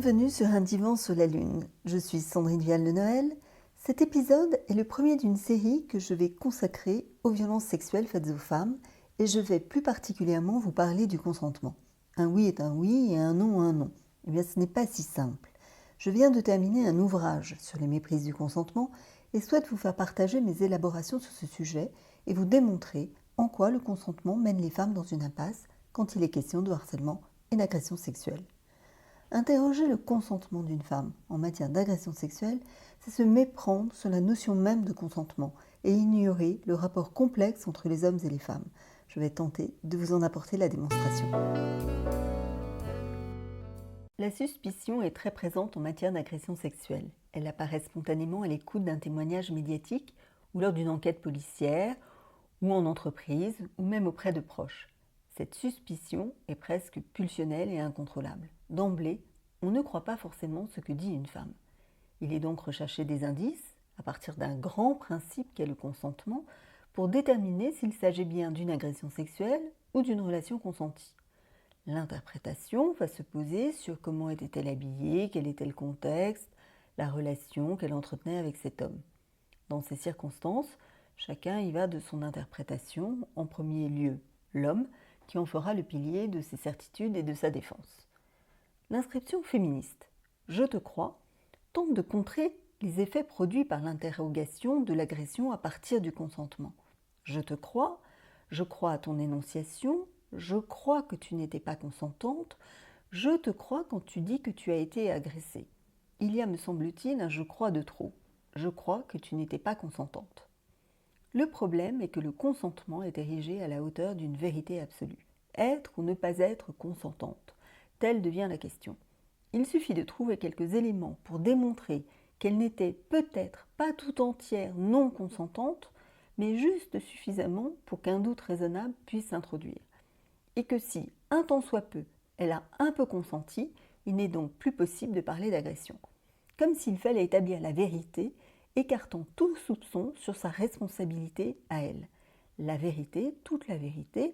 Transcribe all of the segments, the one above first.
Bienvenue sur Un divan sur la lune. Je suis Sandrine Vial-Le-Noël. Cet épisode est le premier d'une série que je vais consacrer aux violences sexuelles faites aux femmes et je vais plus particulièrement vous parler du consentement. Un oui est un oui et un non un non. Eh bien, ce n'est pas si simple. Je viens de terminer un ouvrage sur les méprises du consentement et souhaite vous faire partager mes élaborations sur ce sujet et vous démontrer en quoi le consentement mène les femmes dans une impasse quand il est question de harcèlement et d'agression sexuelle. Interroger le consentement d'une femme en matière d'agression sexuelle, c'est se méprendre sur la notion même de consentement et ignorer le rapport complexe entre les hommes et les femmes. Je vais tenter de vous en apporter la démonstration. La suspicion est très présente en matière d'agression sexuelle. Elle apparaît spontanément à l'écoute d'un témoignage médiatique ou lors d'une enquête policière ou en entreprise ou même auprès de proches. Cette suspicion est presque pulsionnelle et incontrôlable. D'emblée, on ne croit pas forcément ce que dit une femme. Il est donc recherché des indices, à partir d'un grand principe qu'est le consentement, pour déterminer s'il s'agit bien d'une agression sexuelle ou d'une relation consentie. L'interprétation va se poser sur comment était-elle habillée, quel était le contexte, la relation qu'elle entretenait avec cet homme. Dans ces circonstances, chacun y va de son interprétation, en premier lieu l'homme, qui en fera le pilier de ses certitudes et de sa défense. L'inscription féministe « Je te crois » tente de contrer les effets produits par l'interrogation de l'agression à partir du consentement. Je te crois, je crois à ton énonciation, je crois que tu n'étais pas consentante, je te crois quand tu dis que tu as été agressée. Il y a, me semble-t-il, un je crois de trop. Je crois que tu n'étais pas consentante. Le problème est que le consentement est érigé à la hauteur d'une vérité absolue. Être ou ne pas être consentante, telle devient la question. Il suffit de trouver quelques éléments pour démontrer qu'elle n'était peut-être pas tout entière non consentante, mais juste suffisamment pour qu'un doute raisonnable puisse s'introduire. Et que si, un tant soit peu, elle a un peu consenti, il n'est donc plus possible de parler d'agression. Comme s'il fallait établir la vérité, écartant tout soupçon sur sa responsabilité à elle. La vérité, toute la vérité,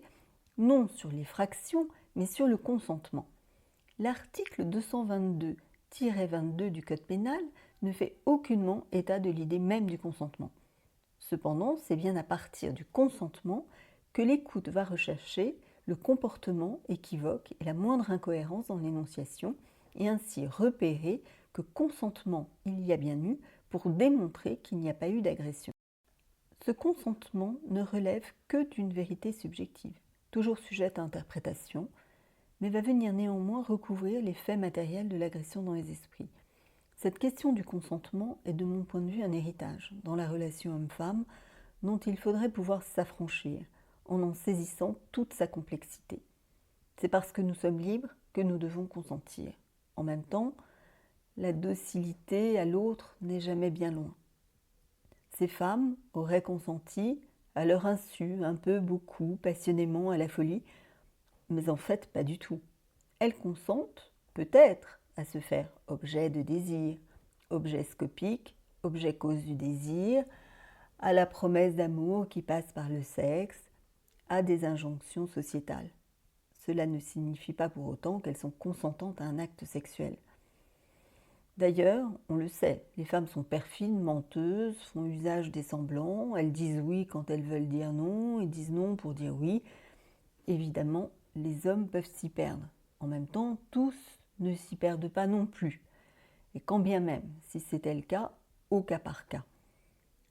non sur les fractions, mais sur le consentement. L'article 222-22 du Code pénal ne fait aucunement état de l'idée même du consentement. Cependant, c'est bien à partir du consentement que l'écoute va rechercher le comportement équivoque et la moindre incohérence dans l'énonciation, et ainsi repérer que consentement il y a bien eu pour démontrer qu'il n'y a pas eu d'agression. Ce consentement ne relève que d'une vérité subjective, toujours sujette à interprétation, mais va venir néanmoins recouvrir les faits matériels de l'agression dans les esprits. Cette question du consentement est de mon point de vue un héritage dans la relation homme-femme dont il faudrait pouvoir s'affranchir en saisissant toute sa complexité. C'est parce que nous sommes libres que nous devons consentir. En même temps, la docilité à l'autre n'est jamais bien loin. Ces femmes auraient consenti, à leur insu, un peu, beaucoup, passionnément, à la folie, mais en fait pas du tout. Elles consentent, peut-être, à se faire objet de désir, objet scopique, objet cause du désir, à la promesse d'amour qui passe par le sexe, à des injonctions sociétales. Cela ne signifie pas pour autant qu'elles sont consentantes à un acte sexuel. D'ailleurs, on le sait, les femmes sont perfides, menteuses, font usage des semblants, elles disent oui quand elles veulent dire non, et disent non pour dire oui. Évidemment, les hommes peuvent s'y perdre. En même temps, tous ne s'y perdent pas non plus. Et quand bien même, si c'était le cas, au cas par cas.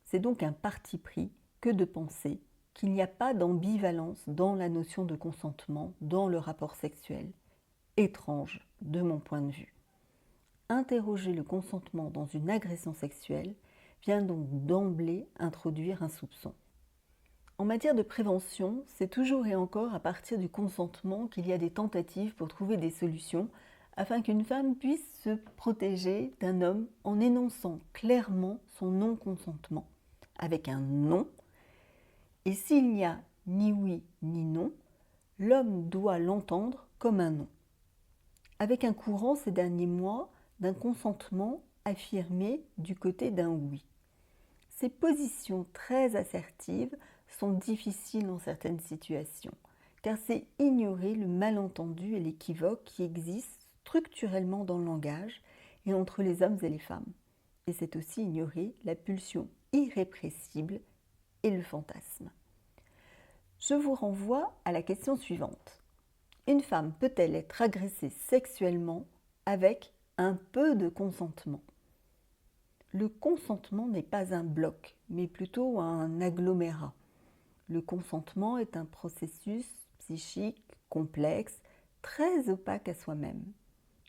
C'est donc un parti pris que de penser qu'il n'y a pas d'ambivalence dans la notion de consentement dans le rapport sexuel. Étrange de mon point de vue. Interroger le consentement dans une agression sexuelle vient donc d'emblée introduire un soupçon. En matière de prévention, c'est toujours et encore à partir du consentement qu'il y a des tentatives pour trouver des solutions afin qu'une femme puisse se protéger d'un homme en énonçant clairement son non-consentement, avec un non. Et s'il n'y a ni oui ni non, l'homme doit l'entendre comme un non. Avec un courant ces derniers mois d'un consentement affirmé du côté d'un oui. Ces positions très assertives sont difficiles dans certaines situations, car c'est ignorer le malentendu et l'équivoque qui existent structurellement dans le langage et entre les hommes et les femmes. Et c'est aussi ignorer la pulsion irrépressible et le fantasme. Je vous renvoie à la question suivante. Une femme peut-elle être agressée sexuellement avec un peu de consentement? Le consentement n'est pas un bloc, mais plutôt un agglomérat. Le consentement est un processus psychique complexe, très opaque à soi-même.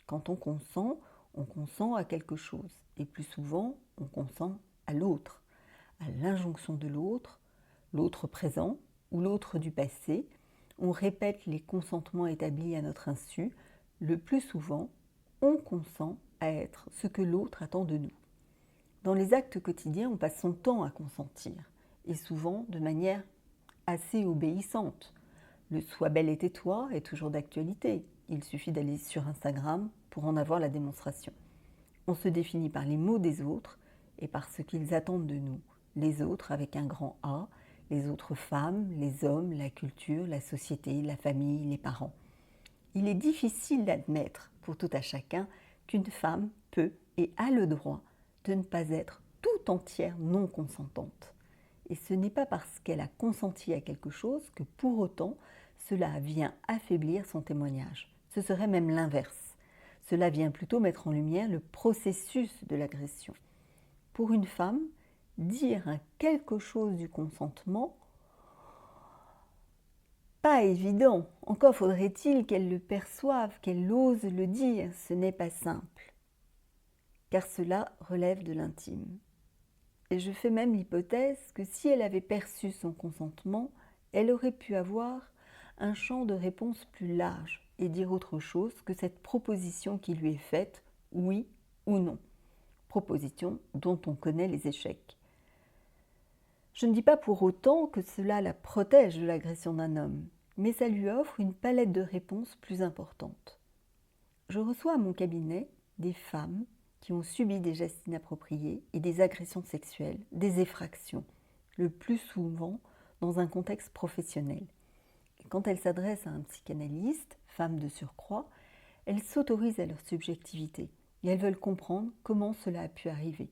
Quand on consent à quelque chose. Et plus souvent, on consent à l'autre, à l'injonction de l'autre, l'autre présent ou l'autre du passé. On répète les consentements établis à notre insu. Le plus souvent, on consent à être ce que l'autre attend de nous. Dans les actes quotidiens, on passe son temps à consentir, et souvent de manière assez obéissante. Le sois belle et tais-toi est toujours d'actualité. Il suffit d'aller sur Instagram pour en avoir la démonstration. On se définit par les mots des autres et par ce qu'ils attendent de nous. Les autres avec un grand A, les autres femmes, les hommes, la culture, la société, la famille, les parents. Il est difficile d'admettre pour tout à chacun qu'une femme peut et a le droit de ne pas être tout entière non consentante. Et ce n'est pas parce qu'elle a consenti à quelque chose que pour autant cela vient affaiblir son témoignage. Ce serait même l'inverse. Cela vient plutôt mettre en lumière le processus de l'agression. Pour une femme, dire un quelque chose du consentement, pas évident. Encore faudrait-il qu'elle le perçoive, qu'elle ose le dire. Ce n'est pas simple, car cela relève de l'intime. Et je fais même l'hypothèse que si elle avait perçu son consentement, elle aurait pu avoir un champ de réponse plus large et dire autre chose que cette proposition qui lui est faite, oui ou non. Proposition dont on connaît les échecs. Je ne dis pas pour autant que cela la protège de l'agression d'un homme, mais ça lui offre une palette de réponses plus importante. Je reçois à mon cabinet des femmes qui ont subi des gestes inappropriés et des agressions sexuelles, des effractions, le plus souvent dans un contexte professionnel. Et quand elles s'adressent à un psychanalyste, femme de surcroît, elles s'autorisent à leur subjectivité et elles veulent comprendre comment cela a pu arriver.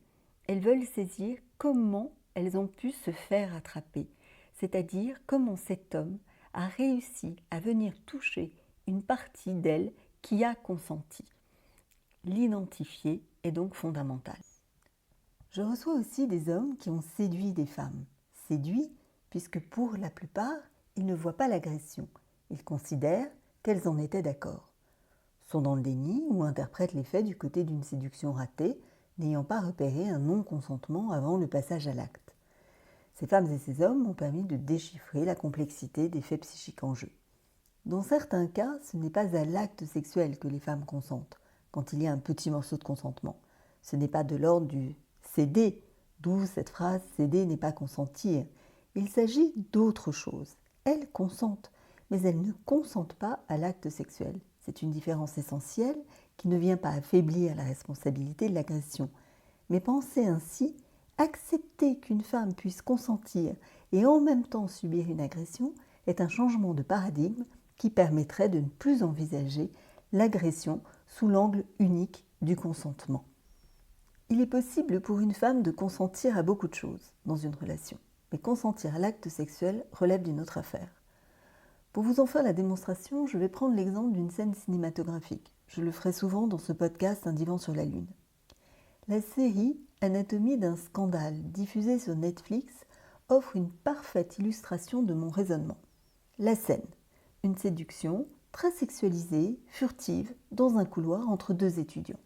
Elles veulent saisir comment elles ont pu se faire attraper, c'est-à-dire comment cet homme a réussi à venir toucher une partie d'elle qui a consenti. L'identifier est donc fondamental. Je reçois aussi des hommes qui ont séduit des femmes. Séduits puisque pour la plupart, ils ne voient pas l'agression. Ils considèrent qu'elles en étaient d'accord. Sont dans le déni ou interprètent les faits du côté d'une séduction ratée, n'ayant pas repéré un non-consentement avant le passage à l'acte. Ces femmes et ces hommes m'ont permis de déchiffrer la complexité des faits psychiques en jeu. Dans certains cas, ce n'est pas à l'acte sexuel que les femmes consentent, quand il y a un petit morceau de consentement. Ce n'est pas de l'ordre du céder, d'où cette phrase « céder n'est pas consentir ». Il s'agit d'autre chose. Elles consentent, mais elles ne consentent pas à l'acte sexuel. C'est une différence essentielle qui ne vient pas affaiblir la responsabilité de l'agression. Mais penser ainsi, accepter qu'une femme puisse consentir et en même temps subir une agression est un changement de paradigme qui permettrait de ne plus envisager l'agression sous l'angle unique du consentement. Il est possible pour une femme de consentir à beaucoup de choses dans une relation, mais consentir à l'acte sexuel relève d'une autre affaire. Pour vous en faire la démonstration, je vais prendre l'exemple d'une scène cinématographique. Je le ferai souvent dans ce podcast Un divan sur la lune. La série Anatomie d'un scandale, diffusée sur Netflix, offre une parfaite illustration de mon raisonnement. La scène, une séduction très sexualisée, furtive, dans un couloir entre deux étudiants.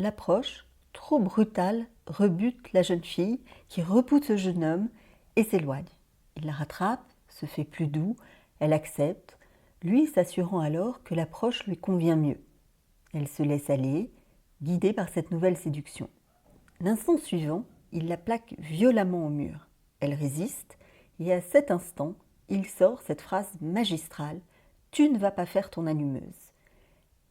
L'approche, trop brutale, rebute la jeune fille qui repousse le jeune homme et s'éloigne. Il la rattrape, se fait plus doux, elle accepte, lui s'assurant alors que l'approche lui convient mieux. Elle se laisse aller, guidée par cette nouvelle séduction. L'instant suivant, il la plaque violemment au mur. Elle résiste et à cet instant, il sort cette phrase magistrale « Tu ne vas pas faire ton allumeuse ».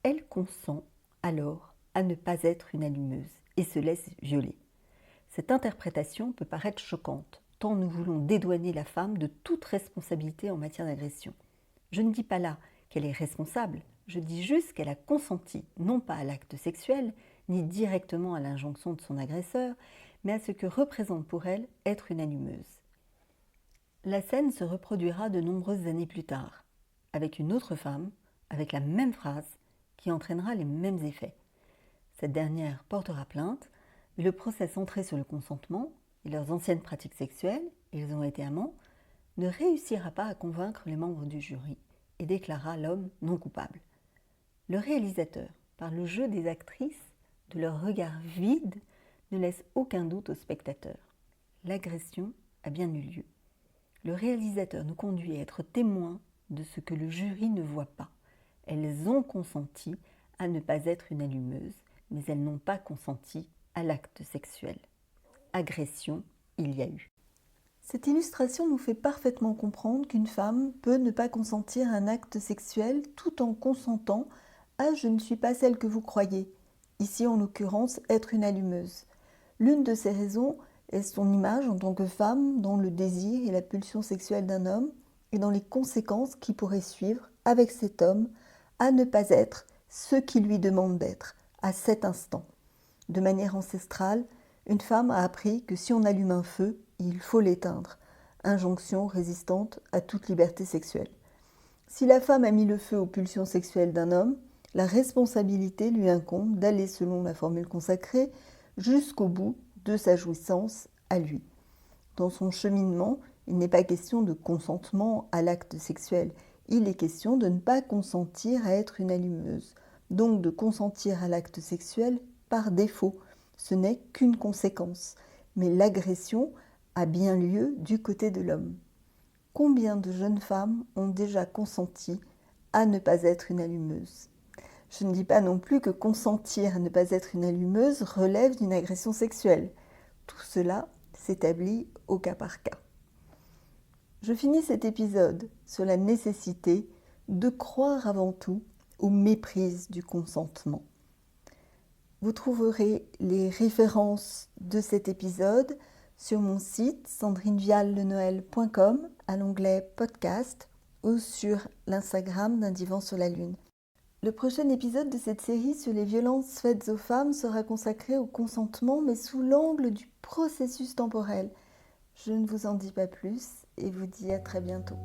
Elle consent alors à ne pas être une allumeuse et se laisse violer. Cette interprétation peut paraître choquante, tant nous voulons dédouaner la femme de toute responsabilité en matière d'agression. Je ne dis pas là qu'elle est responsable, Je dis juste qu'elle a consenti, non pas à l'acte sexuel, ni directement à l'injonction de son agresseur, mais à ce que représente pour elle être une allumeuse. La scène se reproduira de nombreuses années plus tard, avec une autre femme, avec la même phrase, qui entraînera les mêmes effets. Cette dernière portera plainte, mais le procès centré sur le consentement et leurs anciennes pratiques sexuelles, ils ont été amants, ne réussira pas à convaincre les membres du jury et déclara l'homme non coupable. Le réalisateur, par le jeu des actrices, de leur regard vide, ne laisse aucun doute au spectateur. L'agression a bien eu lieu. Le réalisateur nous conduit à être témoins de ce que le jury ne voit pas. Elles ont consenti à ne pas être une allumeuse, mais elles n'ont pas consenti à l'acte sexuel. Agression, il y a eu. Cette illustration nous fait parfaitement comprendre qu'une femme peut ne pas consentir à un acte sexuel tout en consentant à « je ne suis pas celle que vous croyez », ici en l'occurrence être une allumeuse. L'une de ces raisons est son image en tant que femme dans le désir et la pulsion sexuelle d'un homme et dans les conséquences qui pourraient suivre avec cet homme à ne pas être ce qu'il lui demande d'être à cet instant. De manière ancestrale, une femme a appris que si on allume un feu, il faut l'éteindre, injonction résistante à toute liberté sexuelle. Si la femme a mis le feu aux pulsions sexuelles d'un homme, la responsabilité lui incombe d'aller, selon la formule consacrée, jusqu'au bout de sa jouissance à lui. Dans son cheminement, il n'est pas question de consentement à l'acte sexuel, il est question de ne pas consentir à être une allumeuse, donc de consentir à l'acte sexuel par défaut. Ce n'est qu'une conséquence, mais l'agression a bien lieu du côté de l'homme. Combien de jeunes femmes ont déjà consenti à ne pas être une allumeuse ? Je ne dis pas non plus que consentir à ne pas être une allumeuse relève d'une agression sexuelle. Tout cela s'établit au cas par cas. Je finis cet épisode sur la nécessité de croire avant tout aux méprises du consentement. Vous trouverez les références de cet épisode sur mon site sandrineviallenoël.com à l'onglet podcast ou sur l'Instagram d'un divan sur la lune. Le prochain épisode de cette série sur les violences faites aux femmes sera consacré au consentement, mais sous l'angle du processus temporel. Je ne vous en dis pas plus et vous dis à très bientôt.